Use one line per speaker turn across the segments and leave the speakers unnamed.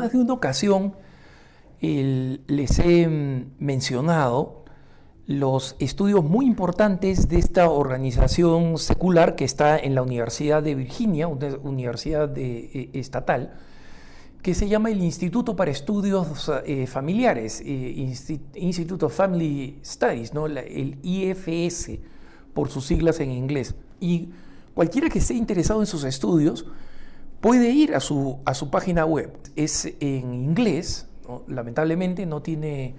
más de una ocasión les he mencionado los estudios muy importantes de esta organización secular que está en la Universidad de Virginia, una universidad estatal, que se llama el Instituto para Estudios Familiares, Institute of Family Studies, ¿no? El IFS, por sus siglas en inglés. Y cualquiera que esté interesado en sus estudios puede ir a su página web. Es en inglés, ¿no? Lamentablemente no tiene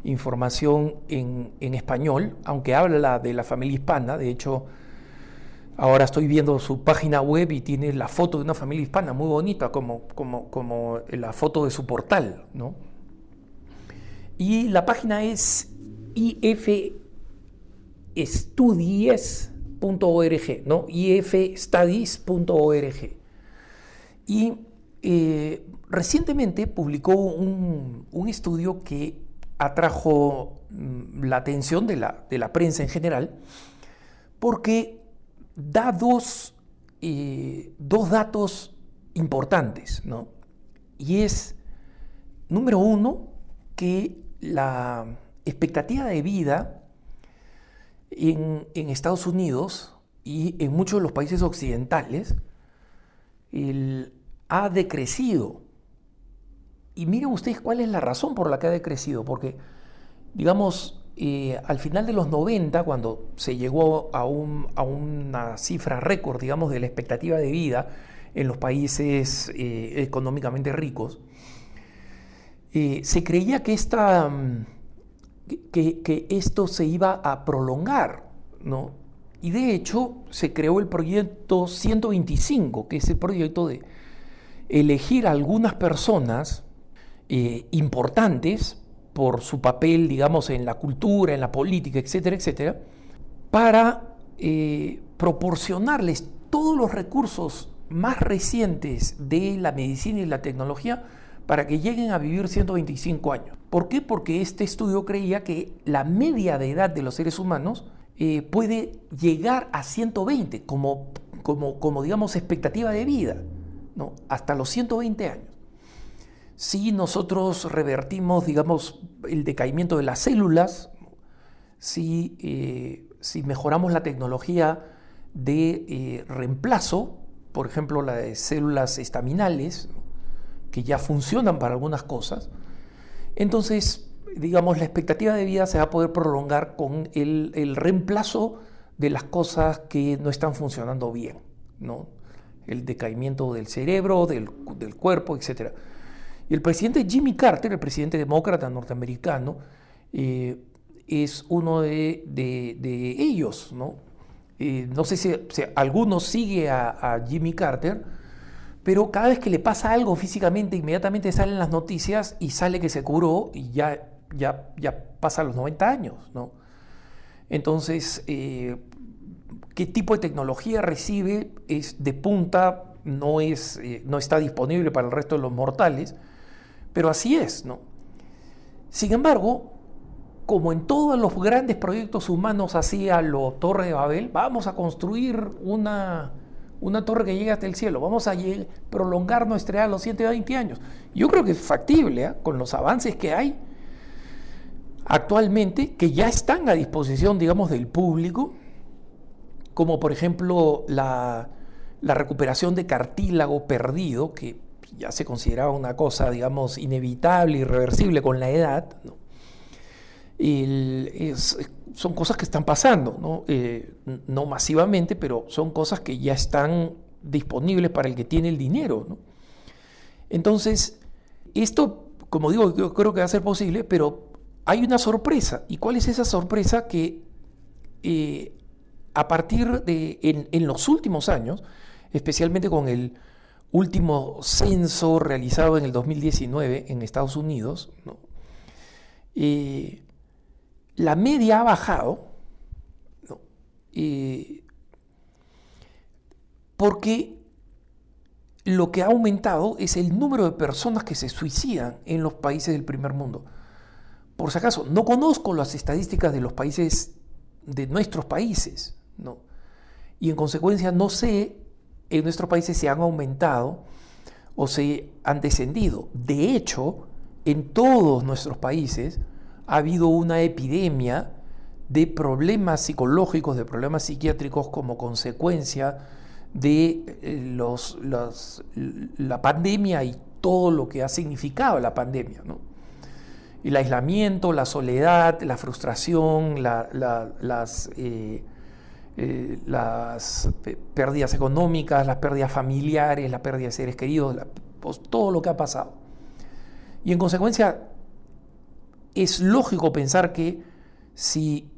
información en español, aunque habla de la familia hispana. De hecho, ahora estoy viendo su página web y tiene la foto de una familia hispana muy bonita, como la foto de su portal, ¿no? Y la página es ifstudies.org, ¿no? ifstudies.org. Y recientemente publicó un estudio que atrajo la atención de la prensa en general, porque da dos datos importantes, ¿no? Y es, número uno, que la expectativa de vida en Estados Unidos y en muchos de los países occidentales ha decrecido. Y miren ustedes cuál es la razón por la que ha decrecido, porque, digamos, al final de los 90, cuando se llegó a una cifra récord, digamos, de la expectativa de vida en los países económicamente ricos, se creía que esto se iba a prolongar, ¿no? Y de hecho se creó el proyecto 125, que es el proyecto de elegir a algunas personas importantes por su papel, digamos, en la cultura, en la política, etcétera, etcétera, para proporcionarles todos los recursos más recientes de la medicina y la tecnología para que lleguen a vivir 125 años. ¿Por qué? Porque este estudio creía que la media de edad de los seres humanos puede llegar a 120 como digamos, expectativa de vida, ¿no? Hasta los 120 años. Si nosotros revertimos, digamos, el decaimiento de las células, si mejoramos la tecnología de reemplazo, por ejemplo, la de células estaminales, que ya funcionan para algunas cosas, entonces, digamos, la expectativa de vida se va a poder prolongar con el reemplazo de las cosas que no están funcionando bien, ¿no? El decaimiento del cerebro, del cuerpo, etc. Y el presidente Jimmy Carter, el presidente demócrata norteamericano, es uno de ellos, ¿no? No sé si alguno sigue a Jimmy Carter, pero cada vez que le pasa algo físicamente, inmediatamente salen las noticias y sale que se curó y ya pasa los 90 años, ¿no? Entonces, ¿qué tipo de tecnología recibe? Es de punta, no está disponible para el resto de los mortales, pero así es, ¿no? Sin embargo, como en todos los grandes proyectos humanos, así a lo Torre de Babel, vamos a construir una torre que llegue hasta el cielo, vamos a prolongar nuestra edad a los 120 años. Yo creo que es factible, con los avances que hay actualmente, que ya están a disposición, digamos, del público, como por ejemplo la recuperación de cartílago perdido, que ya se consideraba una cosa, digamos, inevitable, irreversible con la edad, ¿no? Son cosas que están pasando, ¿no? No masivamente, pero son cosas que ya están disponibles para el que tiene el dinero, ¿no? Entonces, esto, como digo, yo creo que va a ser posible, pero hay una sorpresa. ¿Y cuál es esa sorpresa? Que a partir de, en los últimos años, especialmente con el último censo realizado en el 2019 en Estados Unidos, ¿no? La media ha bajado, ¿no? Porque lo que ha aumentado es el número de personas que se suicidan en los países del primer mundo. Por si acaso, no conozco las estadísticas de los países, de nuestros países, ¿no? Y en consecuencia no sé en nuestros países si han aumentado o se han descendido. De hecho, en todos nuestros países ha habido una epidemia de problemas psicológicos, de problemas psiquiátricos como consecuencia de la pandemia y todo lo que ha significado la pandemia, ¿no? El aislamiento, la soledad, la frustración, las pérdidas económicas, las pérdidas familiares, la pérdida de seres queridos, pues, todo lo que ha pasado. Y en consecuencia, es lógico pensar que si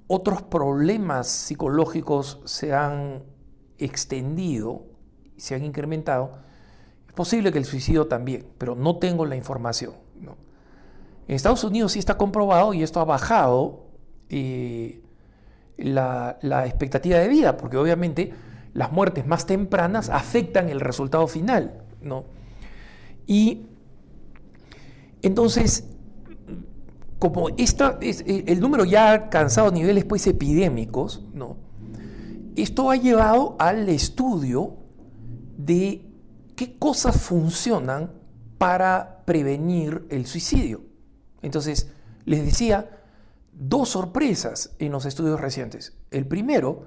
otros problemas psicológicos se han extendido, se han incrementado, es posible que el suicidio también, pero no tengo la información, ¿no? En Estados Unidos sí está comprobado y esto ha bajado la expectativa de vida, porque obviamente las muertes más tempranas afectan el resultado final, ¿no? Y entonces, como el número ya ha alcanzado niveles pues epidémicos, ¿no? Esto ha llevado al estudio de qué cosas funcionan para prevenir el suicidio. Entonces, les decía, 2 sorpresas en los estudios recientes. El primero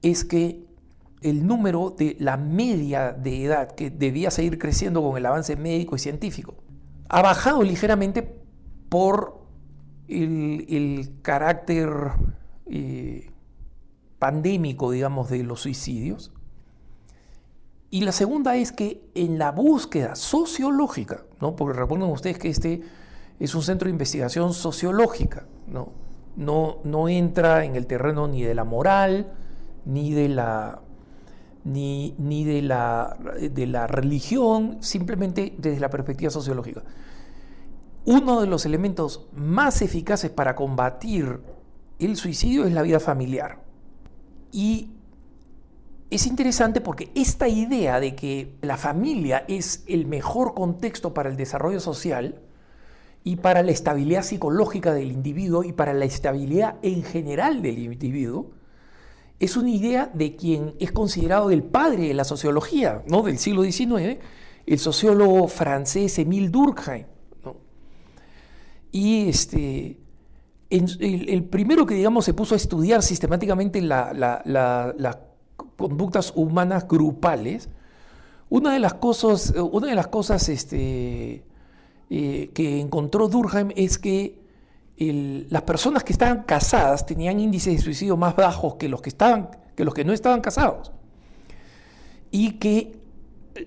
es que el número de la media de edad, que debía seguir creciendo con el avance médico y científico, ha bajado ligeramente por el carácter pandémico, digamos, de los suicidios. Y la segunda es que en la búsqueda sociológica, ¿no? Porque recuerden ustedes que este es un centro de investigación sociológica, ¿no? No entra en el terreno ni de la moral, ni de la religión, simplemente desde la perspectiva sociológica. Uno de los elementos más eficaces para combatir el suicidio es la vida familiar. Y es interesante porque esta idea de que la familia es el mejor contexto para el desarrollo social y para la estabilidad psicológica del individuo y para la estabilidad en general del individuo, es una idea de quien es considerado el padre de la sociología, ¿no? Del siglo XIX, el sociólogo francés Émile Durkheim, ¿no? Y el primero que, digamos, se puso a estudiar sistemáticamente las conductas humanas grupales, una de las cosas que encontró Durkheim es que las personas que estaban casadas tenían índices de suicidio más bajos que los que no estaban casados, y que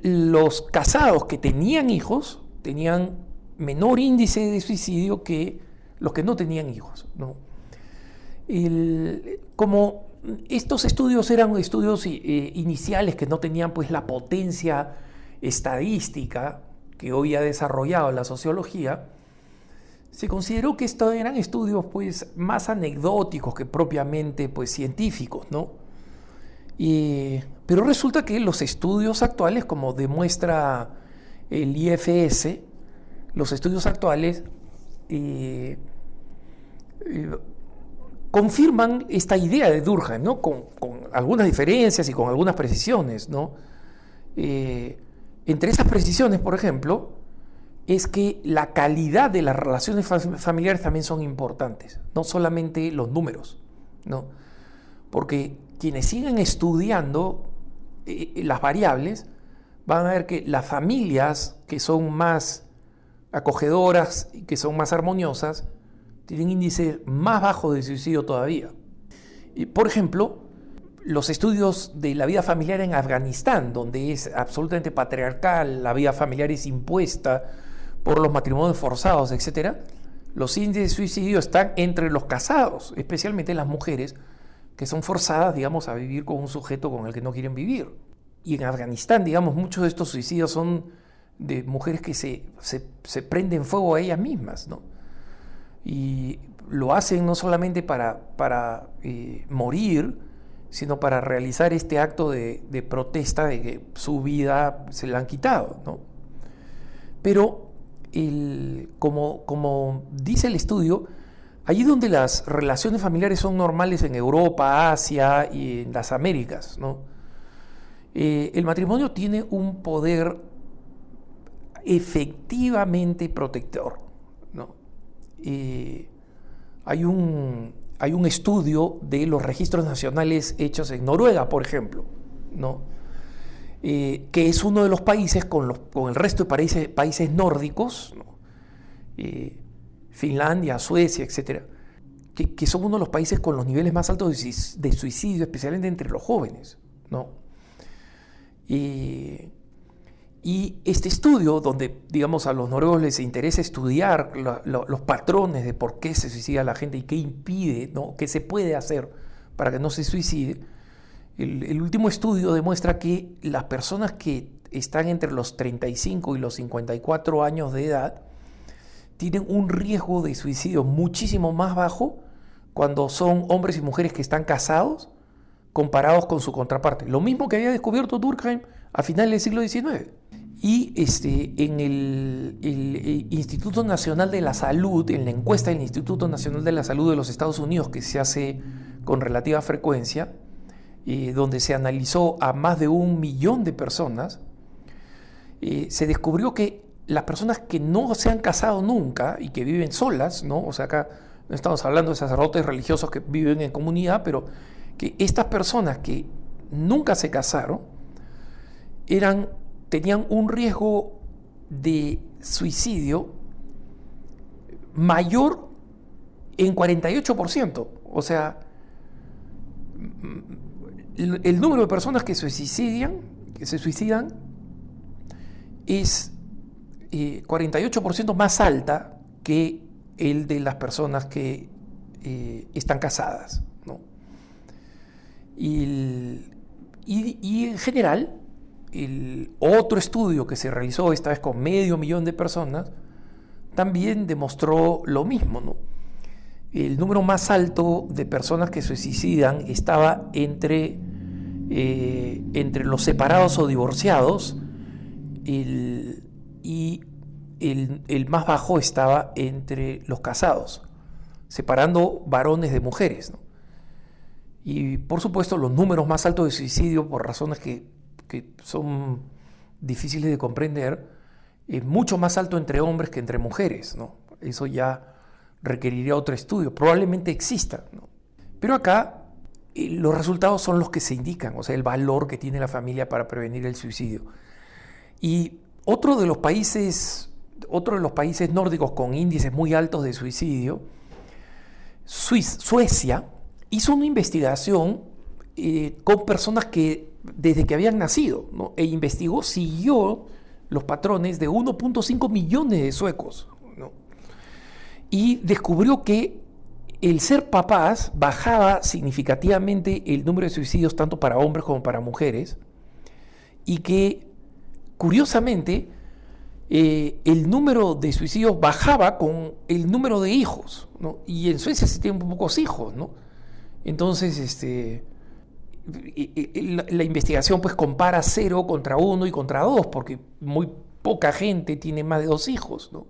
los casados que tenían hijos tenían menor índice de suicidio que los que no tenían hijos, ¿no? Como estos estudios eran estudios iniciales que no tenían pues la potencia estadística que hoy ha desarrollado la sociología, se consideró que estos eran estudios pues más anecdóticos que propiamente pues científicos, ¿no? Pero resulta que los estudios actuales, como demuestra el IFS, los estudios actuales confirman esta idea de Durkheim, ¿no? Con algunas diferencias y con algunas precisiones, ¿no? Entre esas precisiones, por ejemplo, es que la calidad de las relaciones familiares también son importantes, no solamente los números, ¿no? Porque quienes siguen estudiando las variables van a ver que las familias que son más acogedoras y que son más armoniosas tienen índices más bajos de suicidio todavía. Y, por ejemplo, los estudios de la vida familiar en Afganistán, donde es absolutamente patriarcal, la vida familiar es impuesta por los matrimonios forzados, etc., los índices de suicidio están entre los casados, especialmente las mujeres que son forzadas, digamos, a vivir con un sujeto con el que no quieren vivir. Y en Afganistán, digamos, muchos de estos suicidios son de mujeres que se prenden fuego a ellas mismas, ¿no? Y lo hacen no solamente para morir, sino para realizar este acto de protesta de que su vida se la han quitado, ¿no? Pero como dice el estudio, allí donde las relaciones familiares son normales en Europa, Asia y en las Américas, ¿no? El matrimonio tiene un poder efectivamente protector, ¿no? Hay un estudio de los registros nacionales hechos en Noruega, por ejemplo, ¿no? Que es uno de los países con el resto de países nórdicos, ¿no? Finlandia, Suecia, etcétera, que son uno de los países con los niveles más altos de suicidio, especialmente entre los jóvenes, ¿no? Y este estudio, donde, digamos, a los noruegos les interesa estudiar los patrones de por qué se suicida la gente y qué impide, ¿no? Qué se puede hacer para que no se suicide, el último estudio demuestra que las personas que están entre los 35 y los 54 años de edad tienen un riesgo de suicidio muchísimo más bajo cuando son hombres y mujeres que están casados comparados con su contraparte. Lo mismo que había descubierto Durkheim a finales del siglo XIX. Y en el Instituto Nacional de la Salud, en la encuesta del Instituto Nacional de la Salud de los Estados Unidos, que se hace con relativa frecuencia, donde se analizó a más de 1 millón de personas, se descubrió que las personas que no se han casado nunca y que viven solas, ¿no? O sea, acá no estamos hablando de sacerdotes religiosos que viven en comunidad, pero que estas personas que nunca se casaron tenían un riesgo de suicidio mayor en 48%. O sea, el número de personas que se suicidan es 48% más alta que el de las personas que están casadas, ¿no? Y en general, el otro estudio que se realizó esta vez con 500.000 de personas también demostró lo mismo, ¿no? El número más alto de personas que se suicidan estaba entre los separados o divorciados, y el más bajo estaba entre los casados, separando varones de mujeres, ¿no? Y por supuesto los números más altos de suicidio, por razones que son difíciles de comprender, es mucho más alto entre hombres que entre mujeres, ¿no? Eso ya requeriría otro estudio, probablemente exista, ¿no? Pero acá los resultados son los que se indican, o sea, el valor que tiene la familia para prevenir el suicidio. Y otro de los países nórdicos con índices muy altos de suicidio, Suecia, hizo una investigación con personas que desde que habían nacido, ¿no? E siguió los patrones de 1.5 millones de suecos, ¿no? Y descubrió que el ser papás bajaba significativamente el número de suicidios tanto para hombres como para mujeres, y que curiosamente el número de suicidios bajaba con el número de hijos, ¿no? Y en Suecia se tienen pocos hijos, ¿no? Entonces la investigación pues compara 0 contra 1 y contra 2, porque muy poca gente tiene más de 2 hijos, ¿no?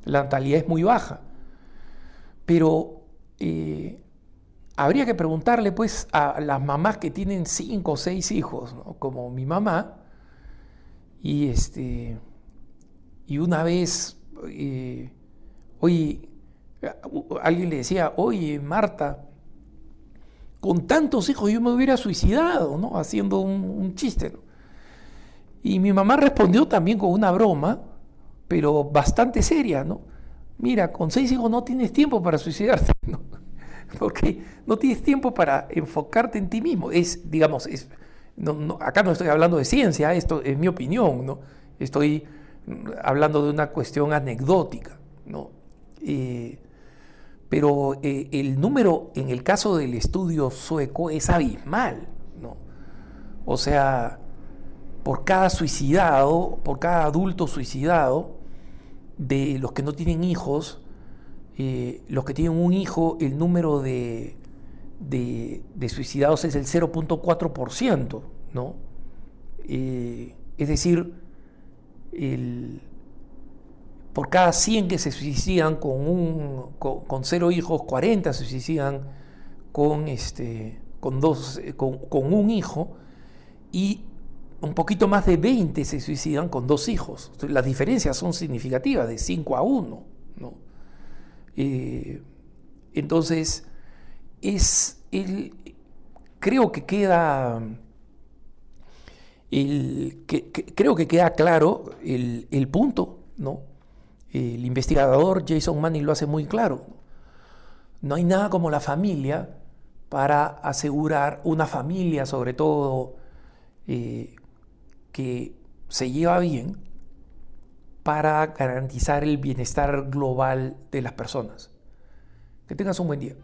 La natalidad es muy baja. Pero habría que preguntarle pues a las mamás que tienen 5 o 6 hijos, ¿no? Como mi mamá, y una vez alguien le decía: oye, Marta, con tantos hijos yo me hubiera suicidado, ¿no? Haciendo un chiste, ¿no? Y mi mamá respondió también con una broma, pero bastante seria, ¿no? Mira, con 6 hijos no tienes tiempo para suicidarte, ¿no? Porque no tienes tiempo para enfocarte en ti mismo. Acá no estoy hablando de ciencia, esto es mi opinión, ¿no? Estoy hablando de una cuestión anecdótica, ¿no? Pero el número en el caso del estudio sueco es abismal, ¿no? O sea, por cada adulto suicidado, de los que no tienen hijos, los que tienen un hijo, el número de suicidados es el 0.4%, ¿no? Es decir, por cada 100 que se suicidan con 0 hijos, 40 se suicidan con un hijo, y un poquito más de 20 se suicidan con 2 hijos. Las diferencias son significativas, de 5 a 1, ¿no? Entonces, creo que queda, creo que queda claro el punto, ¿no? El investigador Jason Manning lo hace muy claro. No hay nada como la familia para asegurar una familia, sobre todo, que se lleva bien, para garantizar el bienestar global de las personas. Que tengas un buen día.